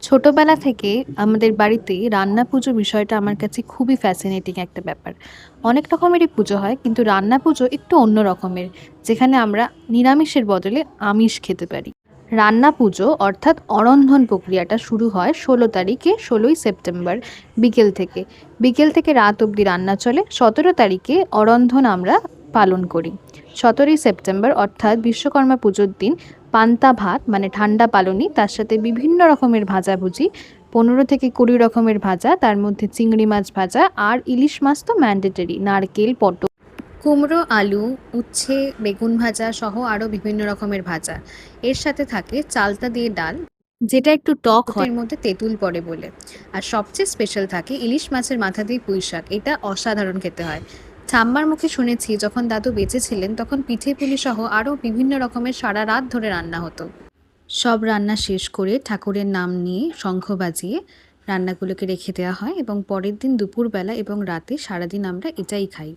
ছোটবেলা থেকে আমাদের বাড়িতে রান্না পুজো বিষয়টা আমার কাছে খুবই ফ্যাসিনেটিং একটা ব্যাপার। অনেক রকমেরই পুজো হয় কিন্তু রান্না পুজো একটু অন্য রকমের, যেখানে আমরা নিরামিষের বদলে আমিষ খেতে পারি। রান্না পুজো অর্থাৎ অরন্ধন প্রক্রিয়াটা শুরু হয় ১৬ তারিখে, ১৬ই সেপ্টেম্বর বিকেল থেকে রাত অবধি রান্না চলে। ১৭ তারিখে অরন্ধন আমরা পালন করি। ১৭ই সেপ্টেম্বর অর্থাৎ বিশ্বকর্মা পুজোর দিন পান্তা ভাত মানে ঠান্ডা পালুনি, তার সাথে বিভিন্ন রকমের ভাজাভুজি, ১৫ থেকে ২০ রকমের ভাজা, তার মধ্যে চিংড়ি মাছ ভাজা আর ইলিশ মাছ তো ম্যান্ডেটরি, নারকেল, পটল, কুমড়ো, আলু, উচ্ছে, বেগুন ভাজা সহ আরও বিভিন্ন রকমের ভাজা। এর সাথে থাকে চালতা দিয়ে ডাল, যেটা একটু টক হয়, এর মধ্যে তেঁতুল পড়ে বলে। আর সবচেয়ে স্পেশাল থাকে ইলিশ মাছের মাথা দিয়ে পুঁই শাক, এটা অসাধারণ খেতে হয়। ঠাম্মার মুখে শুনেছি যখন দাদু বেঁচে ছিলেন তখন পিঠে পুলি সহ আরও বিভিন্ন রকমের সারা রাত ধরে রান্না হতো। সব রান্না শেষ করে ঠাকুরের নাম নিয়ে শঙ্খ বাজিয়ে রান্নাগুলোকে রেখে দেওয়া হয় এবং পরের দিন দুপুরবেলা এবং রাতে সারাদিন আমরা এটাই খাই।